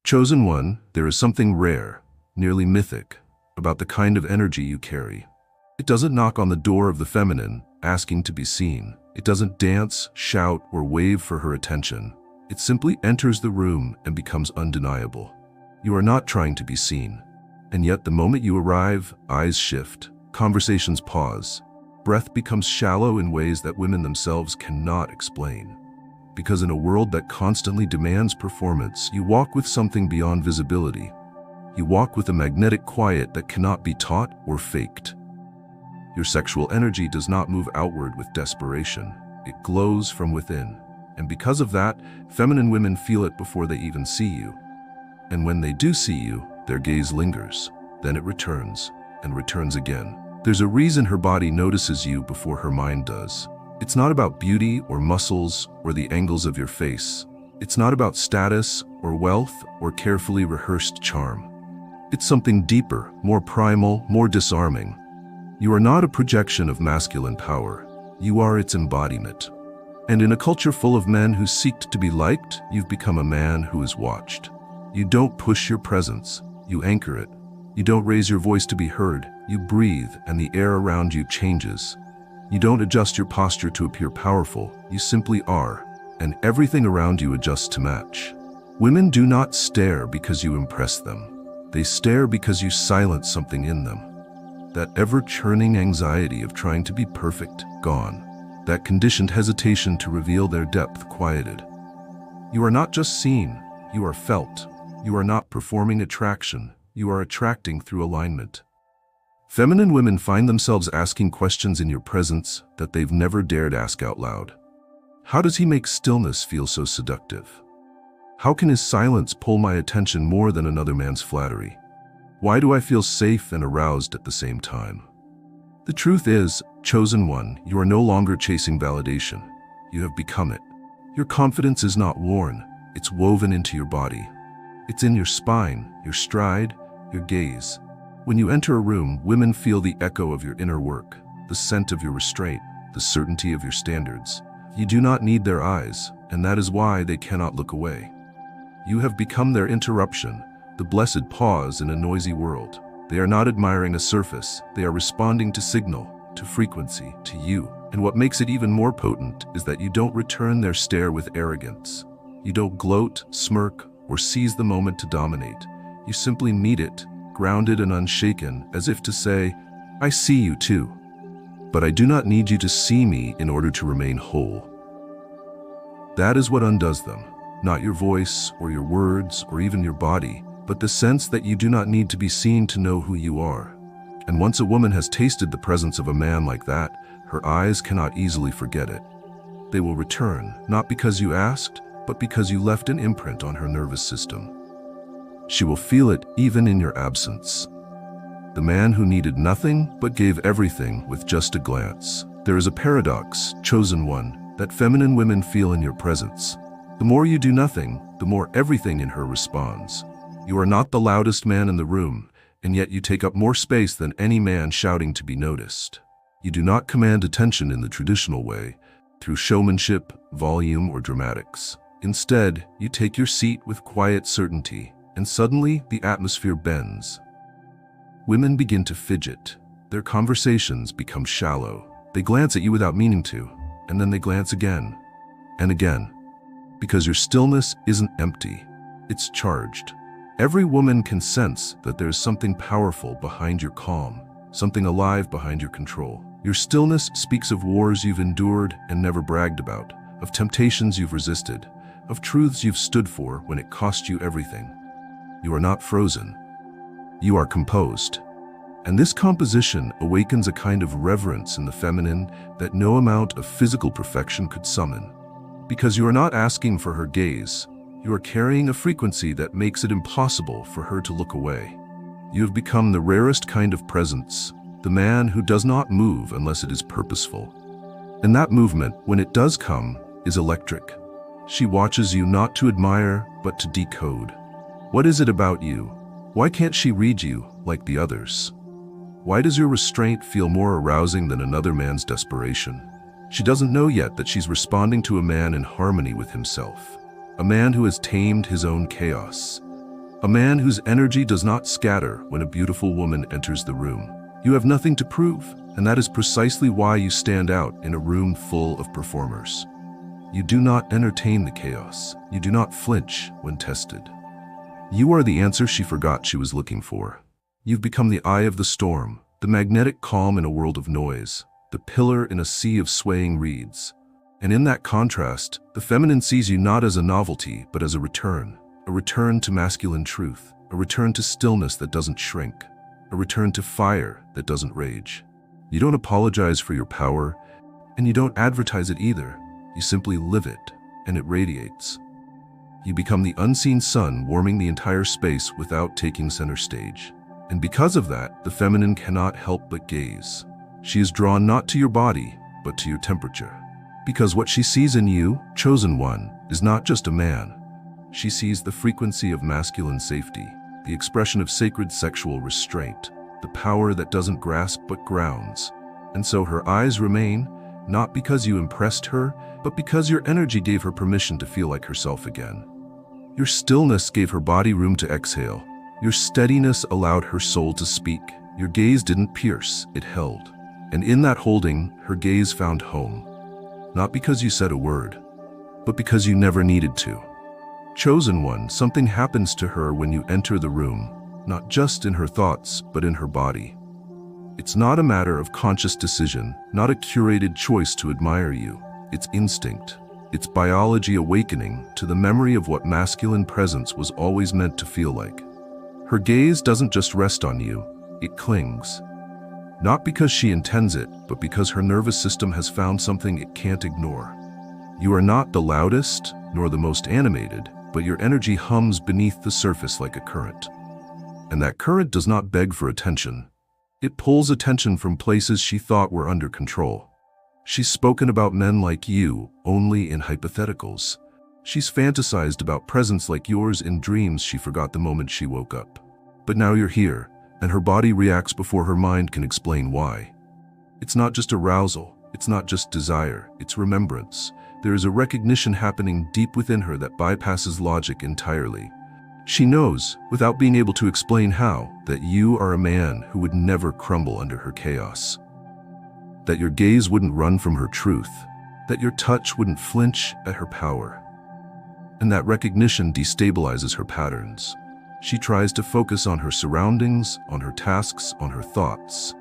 Chosen one, there is something rare, nearly mythic, about the kind of energy you carry. It doesn't knock on the door of the feminine, asking to be seen. It doesn't dance, shout, or wave for her attention. It simply enters the room and becomes undeniable. You are not trying to be seen. And yet the moment you arrive, eyes shift, conversations pause. Breath becomes shallow in ways that women themselves cannot explain. Because in a world that constantly demands performance, you walk with something beyond visibility. You walk with a magnetic quiet that cannot be taught or faked. Your sexual energy does not move outward with desperation. It glows from within. And because of that, feminine women feel it before they even see you. And when they do see you, their gaze lingers. Then it returns, and returns again. There's a reason her body notices you before her mind does. It's not about beauty or muscles or the angles of your face. It's not about status or wealth or carefully rehearsed charm. It's something deeper, more primal, more disarming. You are not a projection of masculine power. You are its embodiment. And in a culture full of men who seek to be liked, you've become a man who is watched. You don't push your presence, you anchor it. You don't raise your voice to be heard, you breathe and the air around you changes. You don't adjust your posture to appear powerful, you simply are, and everything around you adjusts to match. Women do not stare because you impress them. They stare because you silence something in them. That ever-churning anxiety of trying to be perfect, gone. That conditioned hesitation to reveal their depth quieted. You are not just seen, you are felt. You are not performing attraction, you are attracting through alignment. Feminine women find themselves asking questions in your presence that they've never dared ask out loud. How does he make stillness feel so seductive? How can his silence pull my attention more than another man's flattery? Why do I feel safe and aroused at the same time? The truth is, chosen one, you are no longer chasing validation. You have become it. Your confidence is not worn, it's woven into your body. It's in your spine, your stride, your gaze. When you enter a room, women feel the echo of your inner work, the scent of your restraint, the certainty of your standards. You do not need their eyes, and that is why they cannot look away. You have become their interruption, the blessed pause in a noisy world. They are not admiring a surface, they are responding to signal, to frequency, to you. And what makes it even more potent is that you don't return their stare with arrogance. You don't gloat, smirk, or seize the moment to dominate. You simply meet it, grounded and unshaken, as if to say, I see you too. But I do not need you to see me in order to remain whole. That is what undoes them, not your voice or your words or even your body, but the sense that you do not need to be seen to know who you are. And once a woman has tasted the presence of a man like that, her eyes cannot easily forget it. They will return, not because you asked, but because you left an imprint on her nervous system. She will feel it even in your absence. The man who needed nothing but gave everything with just a glance. There is a paradox, chosen one, that feminine women feel in your presence. The more you do nothing, the more everything in her responds. You are not the loudest man in the room, and yet you take up more space than any man shouting to be noticed. You do not command attention in the traditional way, through showmanship, volume, or dramatics. Instead, you take your seat with quiet certainty, and suddenly the atmosphere bends. Women begin to fidget. Their conversations become shallow. They glance at you without meaning to, and then they glance again, and again. Because your stillness isn't empty, it's charged. Every woman can sense that there's something powerful behind your calm, something alive behind your control. Your stillness speaks of wars you've endured and never bragged about, of temptations you've resisted, of truths you've stood for when it cost you everything. You are not frozen. You are composed. And this composition awakens a kind of reverence in the feminine that no amount of physical perfection could summon. Because you are not asking for her gaze, you are carrying a frequency that makes it impossible for her to look away. You have become the rarest kind of presence, the man who does not move unless it is purposeful. And that movement, when it does come, is electric. She watches you not to admire, but to decode. What is it about you? Why can't she read you like the others? Why does your restraint feel more arousing than another man's desperation? She doesn't know yet that she's responding to a man in harmony with himself. A man who has tamed his own chaos. A man whose energy does not scatter when a beautiful woman enters the room. You have nothing to prove, and that is precisely why you stand out in a room full of performers. You do not entertain the chaos. You do not flinch when tested. You are the answer she forgot she was looking for. You've become the eye of the storm, the magnetic calm in a world of noise, the pillar in a sea of swaying reeds. And in that contrast, the feminine sees you not as a novelty, but as a return to masculine truth, a return to stillness that doesn't shrink, a return to fire that doesn't rage. You don't apologize for your power, and you don't advertise it either. You simply live it, and it radiates. You become the unseen sun warming the entire space without taking center stage. And because of that, the feminine cannot help but gaze. She is drawn not to your body, but to your temperature. Because what she sees in you, chosen one, is not just a man. She sees the frequency of masculine safety, the expression of sacred sexual restraint, the power that doesn't grasp but grounds. And so her eyes remain, not because you impressed her, but because your energy gave her permission to feel like herself again. Your stillness gave her body room to exhale. Your steadiness allowed her soul to speak. Your gaze didn't pierce, it held. And in that holding, her gaze found home. Not because you said a word, but because you never needed to. Chosen one, something happens to her when you enter the room, not just in her thoughts, but in her body. It's not a matter of conscious decision, not a curated choice to admire you. It's instinct. It's biology awakening to the memory of what masculine presence was always meant to feel like. Her gaze doesn't just rest on you, it clings. Not because she intends it, but because her nervous system has found something it can't ignore. You are not the loudest, nor the most animated, but your energy hums beneath the surface like a current. And that current does not beg for attention. It pulls attention from places she thought were under control. She's spoken about men like you only in hypotheticals. She's fantasized about presence like yours in dreams she forgot the moment she woke up. But now you're here, and her body reacts before her mind can explain why. It's not just arousal, it's not just desire, it's remembrance. There is a recognition happening deep within her that bypasses logic entirely. She knows, without being able to explain how, that you are a man who would never crumble under her chaos. That your gaze wouldn't run from her truth, that your touch wouldn't flinch at her power. And that recognition destabilizes her patterns. She tries to focus on her surroundings, on her tasks, on her thoughts.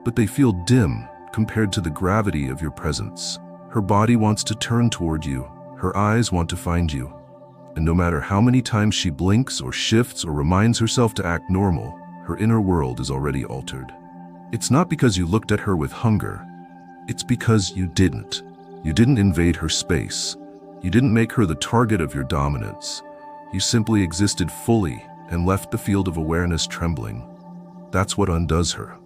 But they feel dim compared to the gravity of your presence. Her body wants to turn toward you. Her eyes want to find you. And no matter how many times she blinks or shifts or reminds herself to act normal, her inner world is already altered. It's not because you looked at her with hunger. It's because you didn't. You didn't invade her space. You didn't make her the target of your dominance. You simply existed fully and left the field of awareness trembling. That's what undoes her.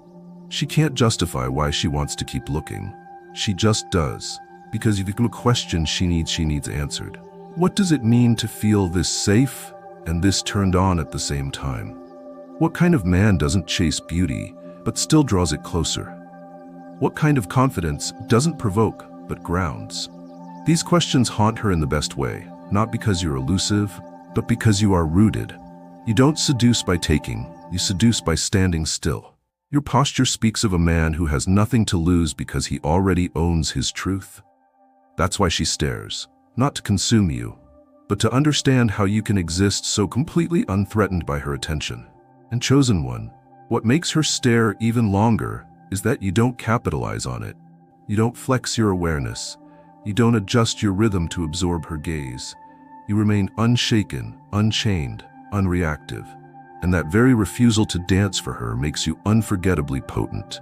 She can't justify why she wants to keep looking. She just does, because you've become a question she needs answered. What does it mean to feel this safe and this turned on at the same time? What kind of man doesn't chase beauty, but still draws it closer? What kind of confidence doesn't provoke, but grounds? These questions haunt her in the best way, not because you're elusive, but because you are rooted. You don't seduce by taking, you seduce by standing still. Your posture speaks of a man who has nothing to lose because he already owns his truth. That's why she stares, not to consume you, but to understand how you can exist so completely unthreatened by her attention. And chosen one, what makes her stare even longer is that you don't capitalize on it. You don't flex your awareness. You don't adjust your rhythm to absorb her gaze. You remain unshaken, unchained, unreactive. And that very refusal to dance for her makes you unforgettably potent.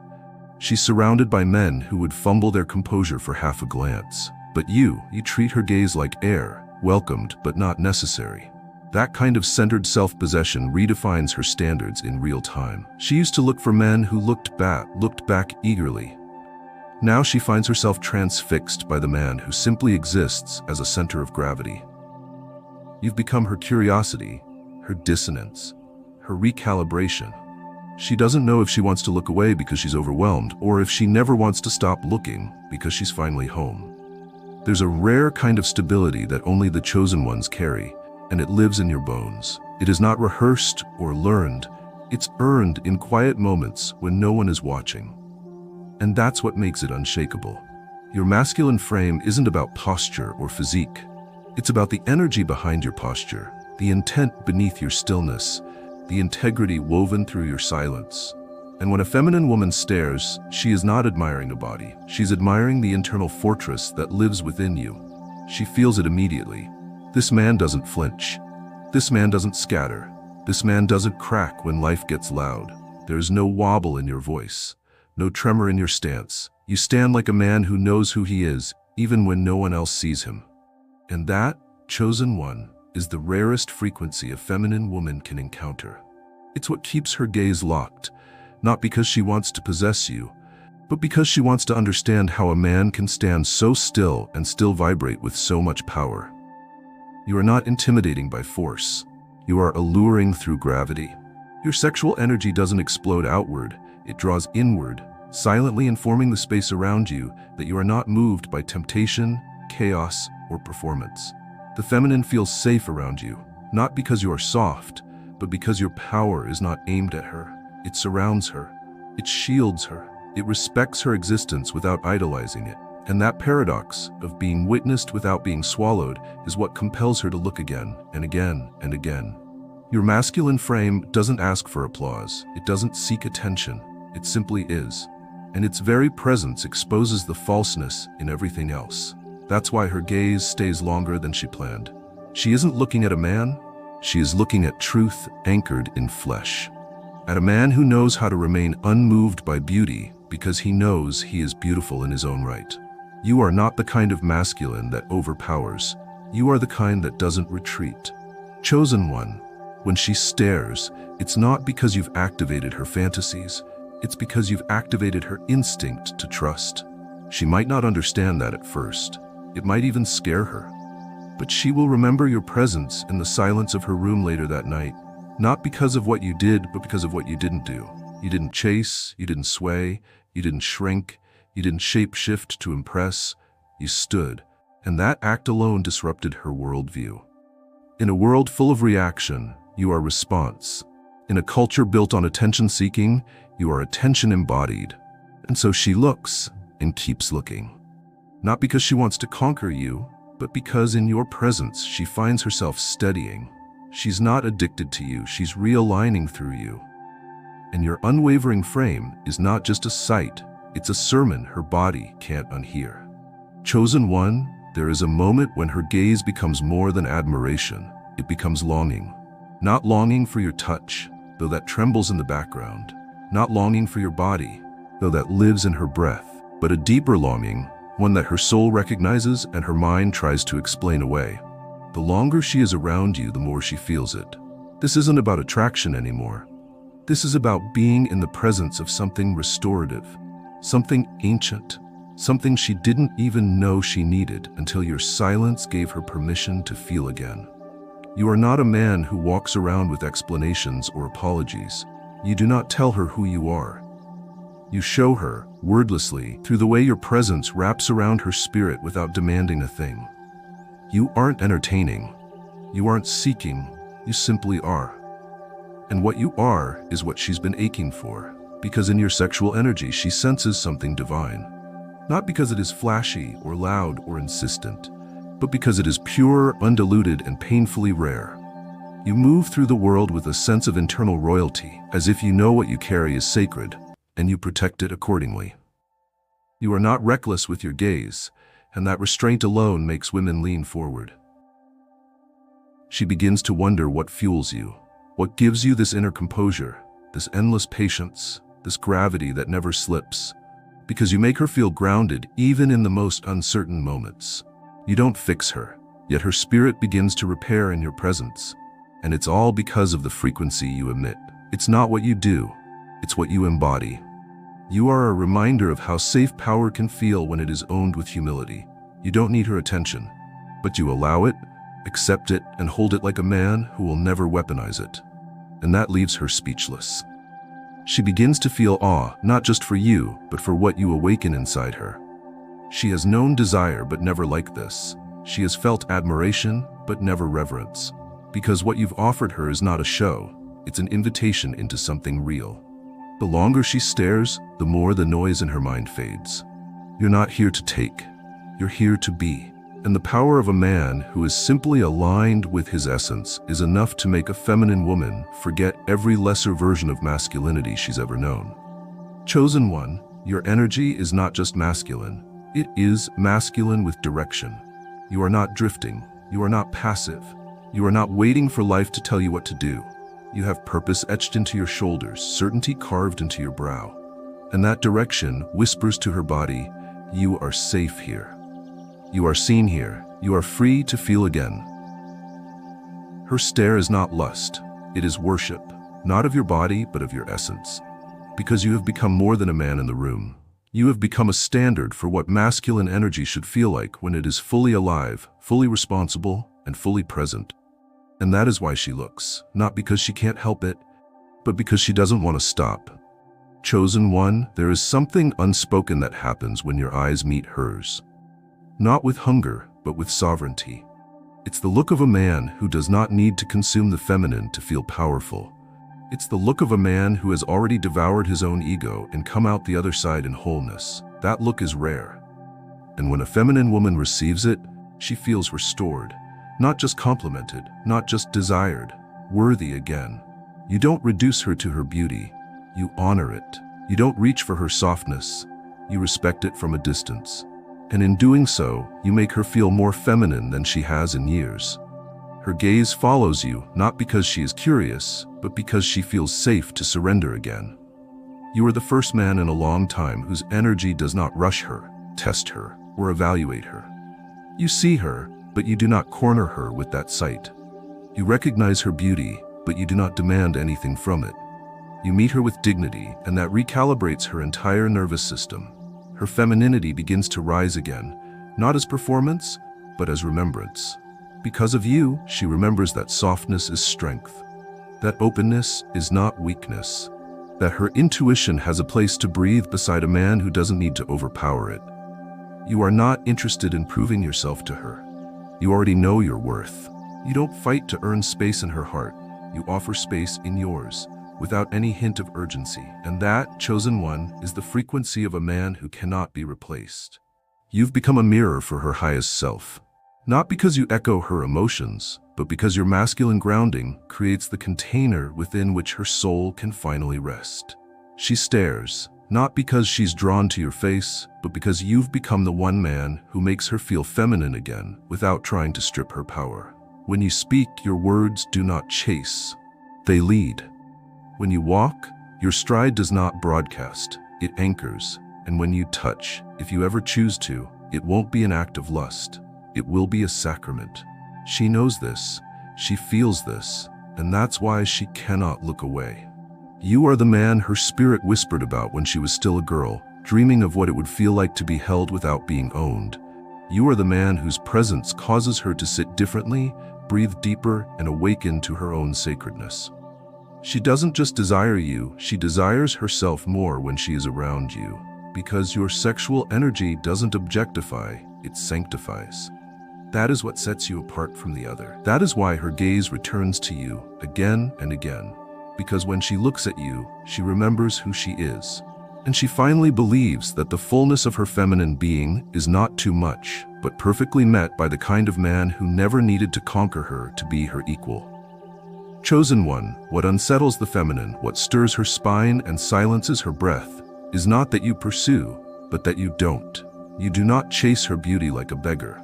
She's surrounded by men who would fumble their composure for half a glance. But you treat her gaze like air, welcomed but not necessary. That kind of centered self-possession redefines her standards in real time. She used to look for men who looked back eagerly. Now she finds herself transfixed by the man who simply exists as a center of gravity. You've become her curiosity, her dissonance, her recalibration. She doesn't know if she wants to look away because she's overwhelmed, or if she never wants to stop looking because she's finally home. There's a rare kind of stability that only the chosen ones carry, and it lives in your bones. It is not rehearsed or learned. It's earned in quiet moments when no one is watching. And that's what makes it unshakable. Your masculine frame isn't about posture or physique. It's about the energy behind your posture, the intent beneath your stillness, the integrity woven through your silence. And when a feminine woman stares, she is not admiring a body. She's admiring the internal fortress that lives within you. She feels it immediately. This man doesn't flinch. This man doesn't scatter. This man doesn't crack when life gets loud. There is no wobble in your voice, no tremor in your stance. You stand like a man who knows who he is, even when no one else sees him. And that, chosen one, is the rarest frequency a feminine woman can encounter. It's what keeps her gaze locked, not because she wants to possess you, but because she wants to understand how a man can stand so still and still vibrate with so much power. You are not intimidating by force. You are alluring through gravity. Your sexual energy doesn't explode outward, it draws inward, silently informing the space around you that you are not moved by temptation, chaos, or performance. The feminine feels safe around you, not because you are soft, but because your power is not aimed at her. It surrounds her. It shields her. It respects her existence without idolizing it. And that paradox of being witnessed without being swallowed is what compels her to look again and again and again. Your masculine frame doesn't ask for applause. It doesn't seek attention. It simply is. And its very presence exposes the falseness in everything else. That's why her gaze stays longer than she planned. She isn't looking at a man. She is looking at truth anchored in flesh. At a man who knows how to remain unmoved by beauty because he knows he is beautiful in his own right. You are not the kind of masculine that overpowers. You are the kind that doesn't retreat. Chosen one, when she stares, it's not because you've activated her fantasies. It's because you've activated her instinct to trust. She might not understand that at first. It might even scare her. But she will remember your presence in the silence of her room later that night, not because of what you did, but because of what you didn't do. You didn't chase, you didn't sway, you didn't shrink, you didn't shape-shift to impress. You stood, and that act alone disrupted her worldview. In a world full of reaction, you are response. In a culture built on attention-seeking, you are attention embodied. And so she looks and keeps looking. Not because she wants to conquer you, but because in your presence she finds herself steadying. She's not addicted to you, she's realigning through you. And your unwavering frame is not just a sight, it's a sermon her body can't unhear. Chosen one, there is a moment when her gaze becomes more than admiration. It becomes longing. Not longing for your touch, though that trembles in the background. Not longing for your body, though that lives in her breath, but a deeper longing, one that her soul recognizes and her mind tries to explain away. The longer she is around you, the more she feels it. This isn't about attraction anymore. This is about being in the presence of something restorative, something ancient, something she didn't even know she needed until your silence gave her permission to feel again. You are not a man who walks around with explanations or apologies. You do not tell her who you are. You show her, wordlessly, through the way your presence wraps around her spirit without demanding a thing. You aren't entertaining. You aren't seeking. You simply are. And what you are is what she's been aching for, because in your sexual energy she senses something divine. Not because it is flashy or loud or insistent, but because it is pure, undiluted, and painfully rare. You move through the world with a sense of internal royalty, as if you know what you carry is sacred, and you protect it accordingly. You are not reckless with your gaze, and that restraint alone makes women lean forward. She begins to wonder what fuels you, what gives you this inner composure, this endless patience, this gravity that never slips, because you make her feel grounded even in the most uncertain moments. You don't fix her, yet her spirit begins to repair in your presence, and it's all because of the frequency you emit. It's not what you do, it's what you embody. You are a reminder of how safe power can feel when it is owned with humility. You don't need her attention, but you allow it, accept it, and hold it like a man who will never weaponize it. And that leaves her speechless. She begins to feel awe, not just for you, but for what you awaken inside her. She has known desire, but never like this. She has felt admiration, but never reverence. Because what you've offered her is not a show, it's an invitation into something real. The longer she stares, the more the noise in her mind fades. You're not here to take, you're here to be. And the power of a man who is simply aligned with his essence is enough to make a feminine woman forget every lesser version of masculinity she's ever known. Chosen one, your energy is not just masculine, it is masculine with direction. You are not drifting, you are not passive, you are not waiting for life to tell you what to do. You have purpose etched into your shoulders, certainty carved into your brow. And that direction whispers to her body, you are safe here. You are seen here. You are free to feel again. Her stare is not lust. It is worship, not of your body, but of your essence. Because you have become more than a man in the room. You have become a standard for what masculine energy should feel like when it is fully alive, fully responsible, and fully present. And that is why she looks, not because she can't help it, but because she doesn't want to stop. Chosen one, there is something unspoken that happens when your eyes meet hers. Not with hunger, but with sovereignty. It's the look of a man who does not need to consume the feminine to feel powerful. It's the look of a man who has already devoured his own ego and come out the other side in wholeness. That look is rare. And when a feminine woman receives it, she feels restored. Not just complimented, not just desired, worthy again. You don't reduce her to her beauty. You honor it. You don't reach for her softness. You respect it from a distance. And in doing so, you make her feel more feminine than she has in years. Her gaze follows you, not because she is curious, but because she feels safe to surrender again. You are the first man in a long time whose energy does not rush her, test her, or evaluate her. You see her, but you do not corner her with that sight. You recognize her beauty, but you do not demand anything from it. You meet her with dignity, and that recalibrates her entire nervous system. Her femininity begins to rise again, not as performance, but as remembrance. Because of you, she remembers that softness is strength, that openness is not weakness, that her intuition has a place to breathe beside a man who doesn't need to overpower it. You are not interested in proving yourself to her. You already know your worth. You don't fight to earn space in her heart. You offer space in yours, without any hint of urgency. And that, chosen one, is the frequency of a man who cannot be replaced. You've become a mirror for her highest self. Not because you echo her emotions, but because your masculine grounding creates the container within which her soul can finally rest. She stares, not because she's drawn to your face, but because you've become the one man who makes her feel feminine again without trying to strip her power. When you speak, your words do not chase, they lead. When you walk, your stride does not broadcast, it anchors. And when you touch, if you ever choose to, it won't be an act of lust. It will be a sacrament. She knows this, she feels this, and that's why she cannot look away. You are the man her spirit whispered about when she was still a girl, dreaming of what it would feel like to be held without being owned. You are the man whose presence causes her to sit differently, breathe deeper, and awaken to her own sacredness. She doesn't just desire you, she desires herself more when she is around you, because your sexual energy doesn't objectify, it sanctifies. That is what sets you apart from the other. That is why her gaze returns to you again and again, because when she looks at you, she remembers who she is. And she finally believes that the fullness of her feminine being is not too much, but perfectly met by the kind of man who never needed to conquer her to be her equal. Chosen one, what unsettles the feminine, what stirs her spine and silences her breath, is not that you pursue, but that you don't. You do not chase her beauty like a beggar.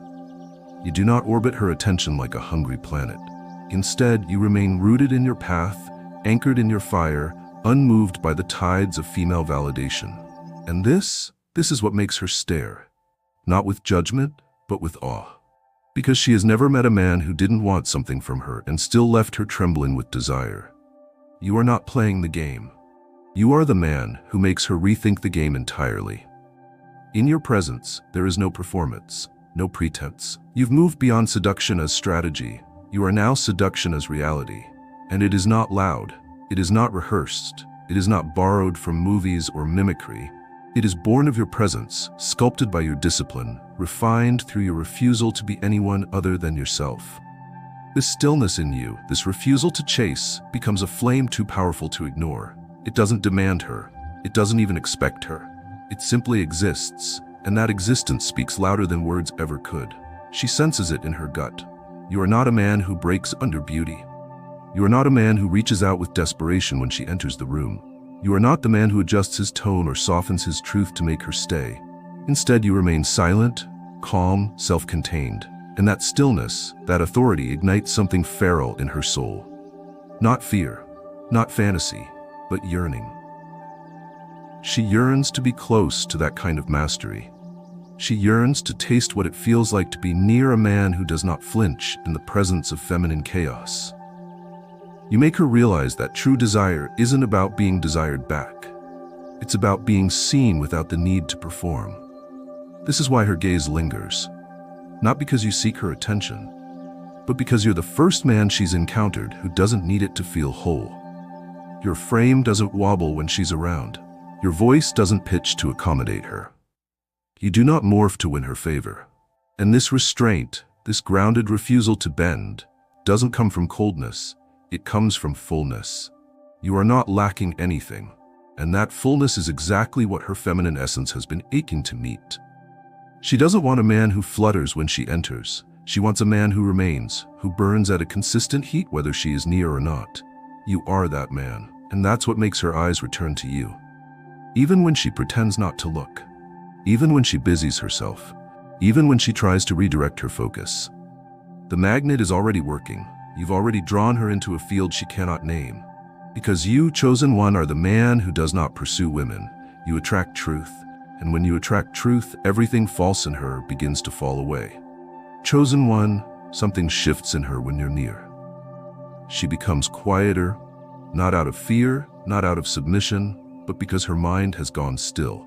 You do not orbit her attention like a hungry planet. Instead, you remain rooted in your path, anchored in your fire, unmoved by the tides of female validation. And this is what makes her stare, not with judgment, but with awe. Because she has never met a man who didn't want something from her and still left her trembling with desire. You are not playing the game. You are the man who makes her rethink the game entirely. In your presence, there is no performance, no pretense. You've moved beyond seduction as strategy. You are now seduction as reality. And it is not loud. It is not rehearsed. It is not borrowed from movies or mimicry. It is born of your presence, sculpted by your discipline, refined through your refusal to be anyone other than yourself. This stillness in you, this refusal to chase, becomes a flame too powerful to ignore. It doesn't demand her. It doesn't even expect her. It simply exists, and that existence speaks louder than words ever could. She senses it in her gut. You are not a man who breaks under beauty. You are not a man who reaches out with desperation when she enters the room. You are not the man who adjusts his tone or softens his truth to make her stay. Instead, you remain silent, calm, self-contained. And that stillness, that authority ignites something feral in her soul. Not fear, not fantasy, but yearning. She yearns to be close to that kind of mastery. She yearns to taste what it feels like to be near a man who does not flinch in the presence of feminine chaos. You make her realize that true desire isn't about being desired back. It's about being seen without the need to perform. This is why her gaze lingers. Not because you seek her attention, but because you're the first man she's encountered who doesn't need it to feel whole. Your frame doesn't wobble when she's around. Your voice doesn't pitch to accommodate her. You do not morph to win her favor. And this restraint, this grounded refusal to bend, doesn't come from coldness. It comes from fullness. You are not lacking anything, and that fullness is exactly what her feminine essence has been aching to meet. She doesn't want a man who flutters when she enters. She wants a man who remains, who burns at a consistent heat whether she is near or not. You are that man, and that's what makes her eyes return to you. Even when she pretends not to look. Even when she busies herself. Even when she tries to redirect her focus. The magnet is already working. You've already drawn her into a field she cannot name. Because you, chosen one, are the man who does not pursue women. You attract truth. And when you attract truth, everything false in her begins to fall away. Chosen one, something shifts in her when you're near. She becomes quieter, not out of fear, not out of submission, but because her mind has gone still.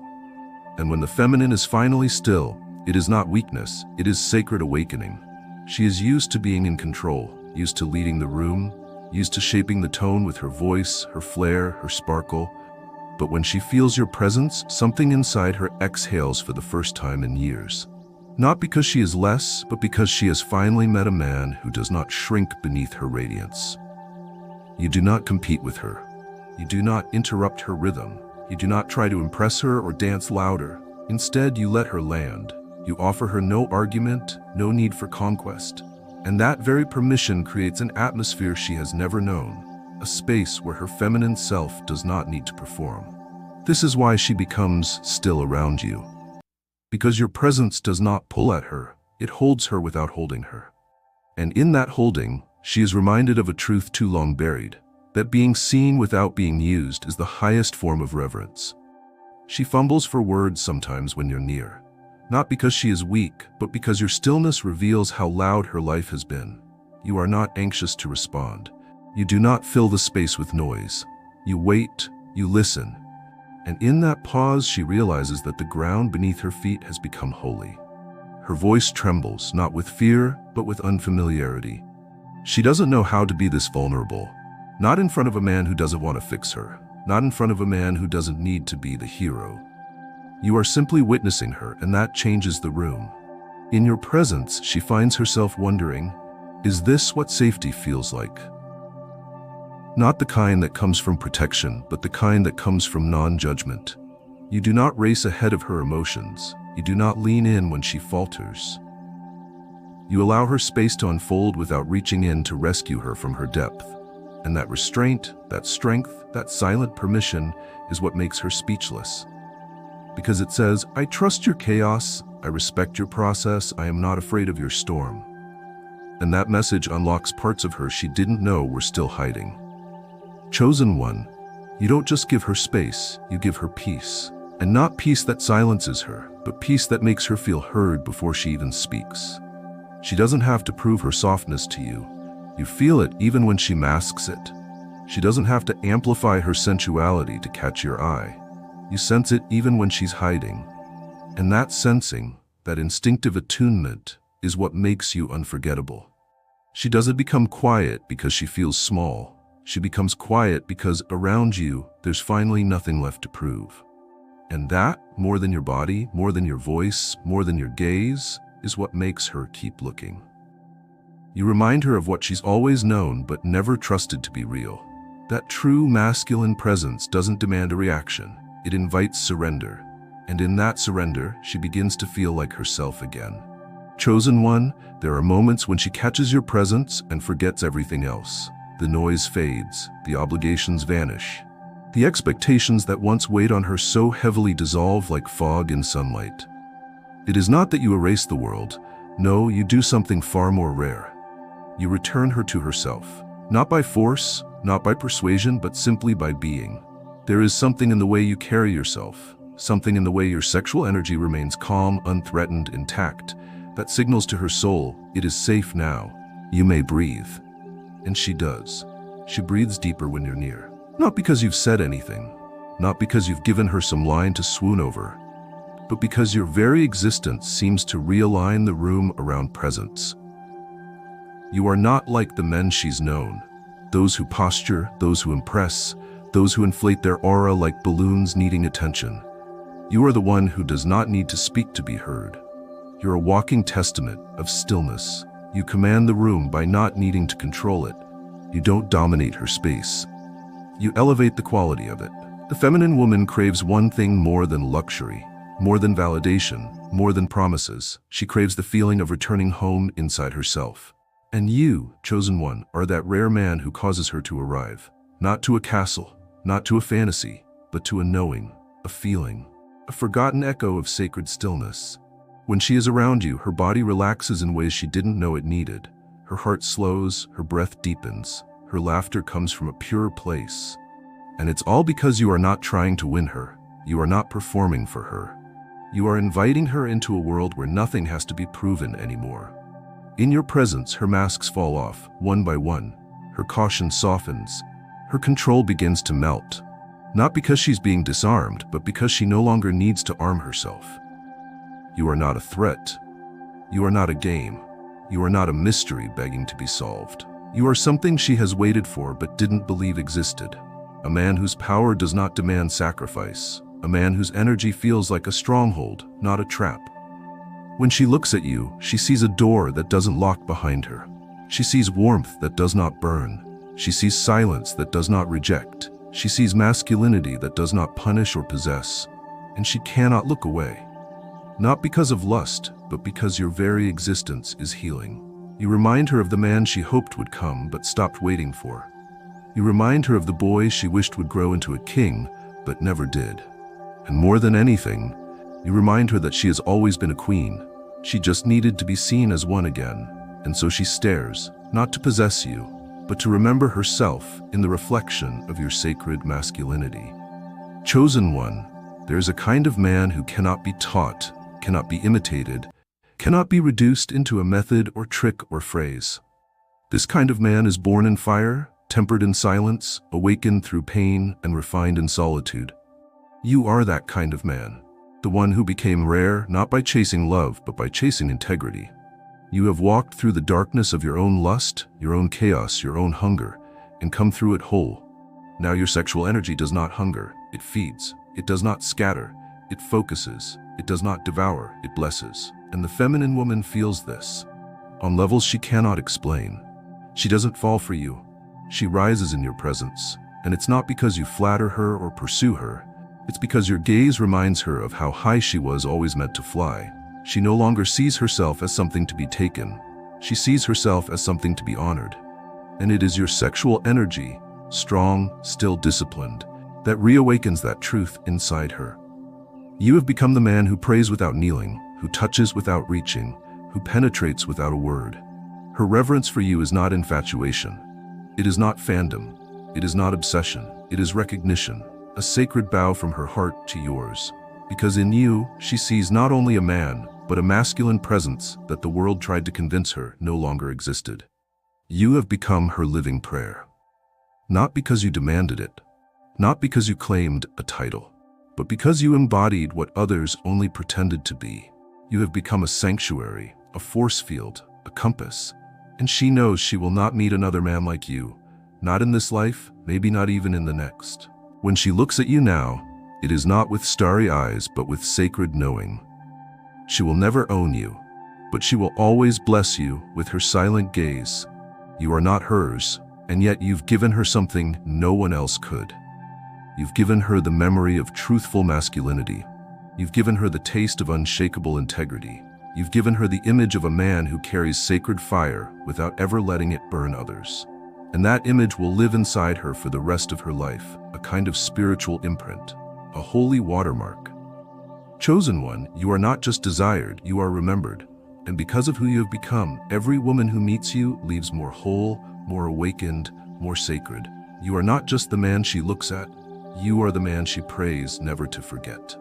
And when the feminine is finally still, it is not weakness, it is sacred awakening. She is used to being in control, used to leading the room, used to shaping the tone with her voice, her flair, her sparkle. But when she feels your presence, something inside her exhales for the first time in years. Not because she is less, but because she has finally met a man who does not shrink beneath her radiance. You do not compete with her. You do not interrupt her rhythm. You do not try to impress her or dance louder. Instead, you let her land. You offer her no argument, no need for conquest. And that very permission creates an atmosphere she has never known. A space where her feminine self does not need to perform. This is why she becomes still around you. Because your presence does not pull at her, it holds her without holding her. And in that holding, she is reminded of a truth too long buried, that being seen without being used is the highest form of reverence. She fumbles for words sometimes when you're near, not because she is weak, but because your stillness reveals how loud her life has been. You are not anxious to respond. You do not fill the space with noise. You wait, you listen. And in that pause, she realizes that the ground beneath her feet has become holy. Her voice trembles, not with fear, but with unfamiliarity. She doesn't know how to be this vulnerable. Not in front of a man who doesn't want to fix her. Not in front of a man who doesn't need to be the hero. You are simply witnessing her, and that changes the room. In your presence, she finds herself wondering, is this what safety feels like? Not the kind that comes from protection, but the kind that comes from non-judgment. You do not race ahead of her emotions. You do not lean in when she falters. You allow her space to unfold without reaching in to rescue her from her depth. And that restraint, that strength, that silent permission is what makes her speechless. Because it says, I trust your chaos, I respect your process, I am not afraid of your storm. And that message unlocks parts of her she didn't know were still hiding. Chosen one, you don't just give her space, you give her peace. And not peace that silences her, but peace that makes her feel heard before she even speaks. She doesn't have to prove her softness to you. You feel it even when she masks it. She doesn't have to amplify her sensuality to catch your eye. You sense it even when she's hiding. And that sensing, that instinctive attunement, is what makes you unforgettable. She doesn't become quiet because she feels small. She becomes quiet because around you, there's finally nothing left to prove. And that, more than your body, more than your voice, more than your gaze, is what makes her keep looking. You remind her of what she's always known but never trusted to be real. That true masculine presence doesn't demand a reaction. It invites surrender. And in that surrender, she begins to feel like herself again. Chosen one, there are moments when she catches your presence and forgets everything else. The noise fades, the obligations vanish. The expectations that once weighed on her so heavily dissolve like fog in sunlight. It is not that you erase the world. No, you do something far more rare. You return her to herself. Not by force, not by persuasion, but simply by being. There is something in the way you carry yourself, something in the way your sexual energy remains calm, unthreatened, intact, that signals to her soul, it is safe now. You may breathe. And she does. She breathes deeper when you're near. Not because you've said anything, not because you've given her some line to swoon over, but because your very existence seems to realign the room around presence. You are not like the men she's known, those who posture, those who impress, those who inflate their aura like balloons needing attention. You are the one who does not need to speak to be heard. You're a walking testament of stillness. You command the room by not needing to control it. You don't dominate her space. You elevate the quality of it. The feminine woman craves one thing more than luxury, more than validation, more than promises. She craves the feeling of returning home inside herself. And you, chosen one, are that rare man who causes her to arrive. Not to a castle, not to a fantasy, but to a knowing, a feeling, a forgotten echo of sacred stillness. When she is around you, her body relaxes in ways she didn't know it needed. Her heart slows, her breath deepens, her laughter comes from a pure place. And it's all because you are not trying to win her. You are not performing for her. You are inviting her into a world where nothing has to be proven anymore. In your presence, her masks fall off, one by one. Her caution softens. Her control begins to melt. Not because she's being disarmed, but because she no longer needs to arm herself. You are not a threat. You are not a game. You are not a mystery begging to be solved. You are something she has waited for but didn't believe existed. A man whose power does not demand sacrifice. A man whose energy feels like a stronghold, not a trap. When she looks at you, she sees a door that doesn't lock behind her. She sees warmth that does not burn. She sees silence that does not reject. She sees masculinity that does not punish or possess. And she cannot look away. Not because of lust, but because your very existence is healing. You remind her of the man she hoped would come but stopped waiting for. You remind her of the boy she wished would grow into a king but never did. And more than anything, you remind her that she has always been a queen. She just needed to be seen as one again. And so she stares, not to possess you, but to remember herself in the reflection of your sacred masculinity. Chosen one, there is a kind of man who cannot be taught, cannot be imitated, cannot be reduced into a method or trick or phrase. This kind of man is born in fire, tempered in silence, awakened through pain, and refined in solitude. You are that kind of man, the one who became rare not by chasing love, but by chasing integrity. You have walked through the darkness of your own lust, your own chaos, your own hunger, and come through it whole. Now your sexual energy does not hunger, it feeds. It does not scatter, it focuses. It does not devour, it blesses. And the feminine woman feels this, on levels she cannot explain. She doesn't fall for you. She rises in your presence. And it's not because you flatter her or pursue her. It's because your gaze reminds her of how high she was always meant to fly. She no longer sees herself as something to be taken. She sees herself as something to be honored. And it is your sexual energy, strong, still disciplined, that reawakens that truth inside her. You have become the man who prays without kneeling, who touches without reaching, who penetrates without a word. Her reverence for you is not infatuation. It is not fandom. It is not obsession. It is recognition, a sacred bow from her heart to yours. Because in you, she sees not only a man, but a masculine presence that the world tried to convince her no longer existed. You have become her living prayer. Not because you demanded it, not because you claimed a title, but because you embodied what others only pretended to be. You have become a sanctuary, a force field, a compass, and she knows she will not meet another man like you, not in this life, maybe not even in the next. When she looks at you now, it is not with starry eyes, but with sacred knowing. She will never own you, but she will always bless you with her silent gaze. You are not hers, and yet you've given her something no one else could. You've given her the memory of truthful masculinity. You've given her the taste of unshakable integrity. You've given her the image of a man who carries sacred fire without ever letting it burn others. And that image will live inside her for the rest of her life, a kind of spiritual imprint, a holy watermark. Chosen one, you are not just desired, you are remembered. And because of who you have become, every woman who meets you leaves more whole, more awakened, more sacred. You are not just the man she looks at, you are the man she prays never to forget.